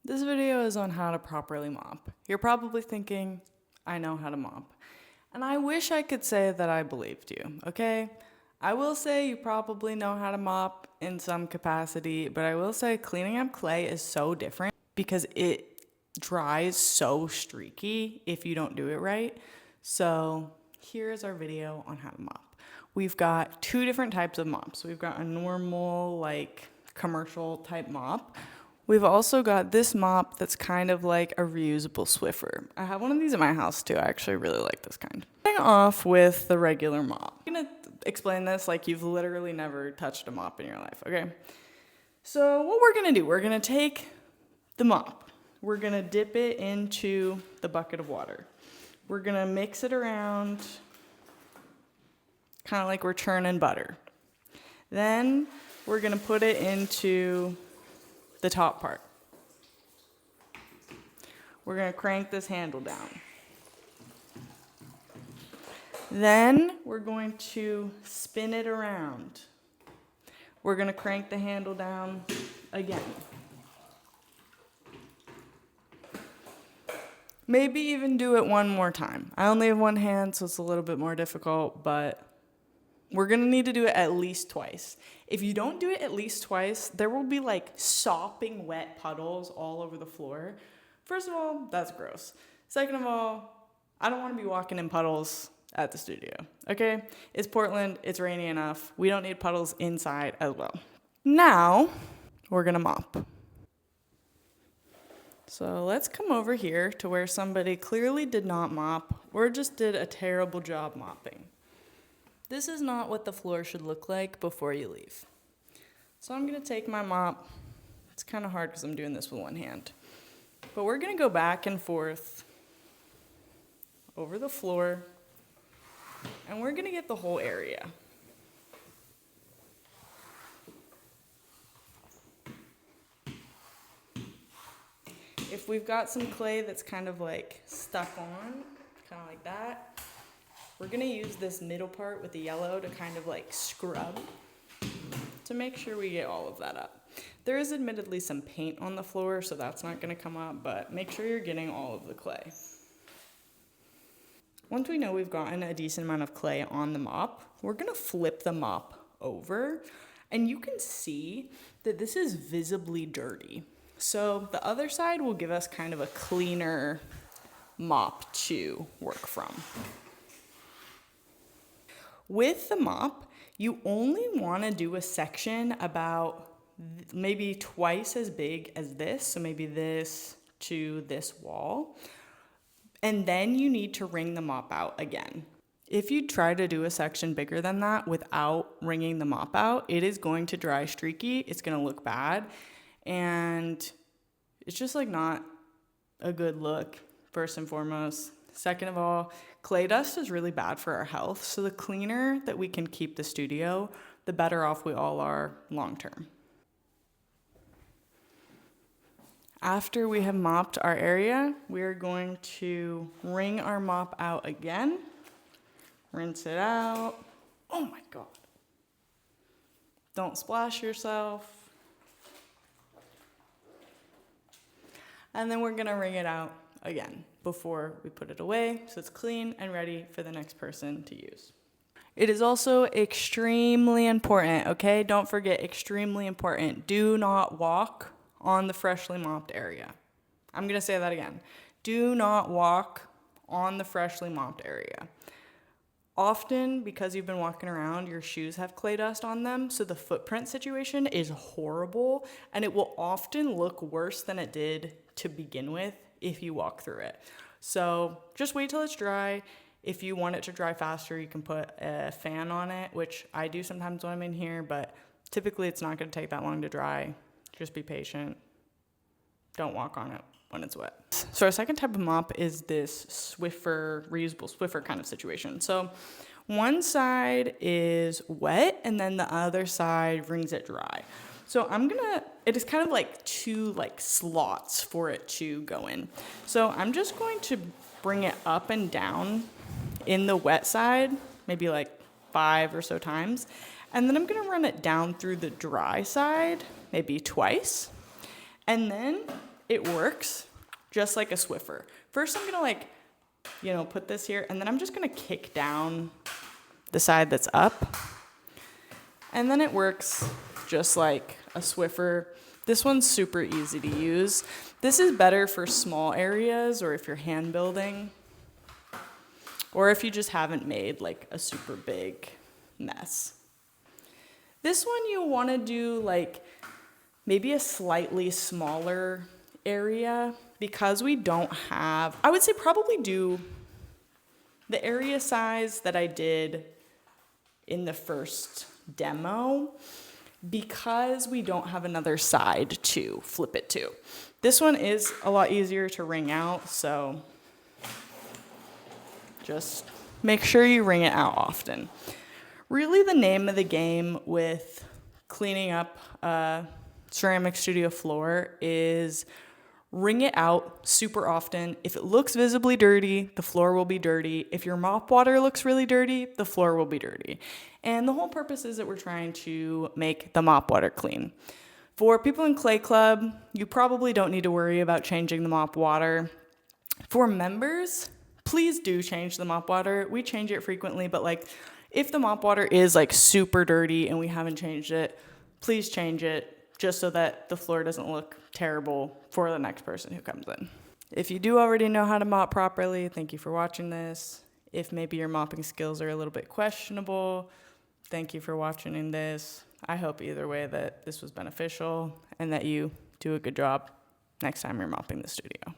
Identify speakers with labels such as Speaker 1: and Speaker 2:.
Speaker 1: This video is on how to properly mop. You're probably thinking, I know how to mop. And I wish I could say that I believed you, okay? I will say you probably know how to mop in some capacity, but I will say cleaning up clay is so different because it dries so streaky if you don't do it right. So here's our video on how to mop. We've got two different types of mops. We've got a normal, like, commercial type mop. We've also got this mop that's kind of like a reusable Swiffer. I have one of these at my house too. I actually really like this kind. Starting off with the regular mop. I'm gonna explain this like you've literally never touched a mop in your life, okay? So what we're gonna do, we're gonna take the mop. We're gonna dip it into the bucket of water. We're gonna mix it around, kind of like we're churning butter. Then we're gonna put it into the top part. We're gonna crank this handle down. Then we're going to spin it around. We're gonna crank the handle down again. Maybe even do it one more time. I only have one hand, so it's a little bit more difficult, but we're gonna need to do it at least twice. If you don't do it at least twice, there will be like sopping wet puddles all over the floor. First of all, that's gross. Second of all, I don't wanna be walking in puddles at the studio, okay? It's Portland, it's rainy enough. We don't need puddles inside as well. Now, we're gonna mop. So let's come over here to where somebody clearly did not mop or just did a terrible job mopping. This is not what the floor should look like before you leave. So I'm gonna take my mop. It's kind of hard because I'm doing this with one hand. But we're gonna go back and forth over the floor, and we're gonna get the whole area. If we've got some clay that's kind of like stuck on, kind of like that, we're gonna use this middle part with the yellow to kind of like scrub to make sure we get all of that up. There is admittedly some paint on the floor, so that's not gonna come up, but make sure you're getting all of the clay. Once we know we've gotten a decent amount of clay on the mop, we're gonna flip the mop over, and you can see that this is visibly dirty. So the other side will give us kind of a cleaner mop to work from. With the mop, you only want to do a section about maybe twice as big as this, so maybe this to this wall, and then you need to wring the mop out again. If you try to do a section bigger than that without wringing the mop out, it is going to dry streaky, it's going to look bad, and it's just like not a good look, first and foremost. Second of all, clay dust is really bad for our health, so the cleaner that we can keep the studio, the better off we all are long term. After we have mopped our area, we're going to wring our mop out again, rinse it out. Oh my God. Don't splash yourself. And then we're gonna wring it out again before we put it away, so it's clean and ready for the next person to use. It is also extremely important, okay? Don't forget, extremely important. Do not walk on the freshly mopped area. I'm gonna say that again. Do not walk on the freshly mopped area. Often, because you've been walking around, your shoes have clay dust on them, so the footprint situation is horrible, and it will often look worse than it did to begin with if you walk through it. So just wait till it's dry. If you want it to dry faster, you can put a fan on it, which I do sometimes when I'm in here, but typically it's not gonna take that long to dry. Just be patient. Don't walk on it when it's wet. So our second type of mop is this Swiffer, reusable Swiffer kind of situation. So one side is wet and then the other side wrings it dry. So it is kind of like two like slots for it to go in. So I'm just going to bring it up and down in the wet side, maybe like 5 or so times. And then I'm gonna run it down through the dry side, maybe twice. And then it works just like a Swiffer. First, I'm gonna like, put this here, and then I'm just gonna kick down the side that's up. And then it works just like a Swiffer. This one's super easy to use. This is better for small areas or if you're hand building, or if you just haven't made like a super big mess. This one you want to do like maybe a slightly smaller area, because we don't have, I would say probably do the area size that I did in the first demo, because we don't have another side to flip it to. This one is a lot easier to wring out, so just make sure you wring it out often. Really, the name of the game with cleaning up a ceramic studio floor is wring it out super often. If it looks visibly dirty, the floor will be dirty. If your mop water looks really dirty, the floor will be dirty. And the whole purpose is that we're trying to make the mop water clean. For people in Clay Club, you probably don't need to worry about changing the mop water. For members, please do change the mop water. We change it frequently, but like if the mop water is like super dirty and we haven't changed it, please change it, just so that the floor doesn't look terrible for the next person who comes in. If you do already know how to mop properly, thank you for watching this. If maybe your mopping skills are a little bit questionable, thank you for watching this. I hope either way that this was beneficial and that you do a good job next time you're mopping the studio.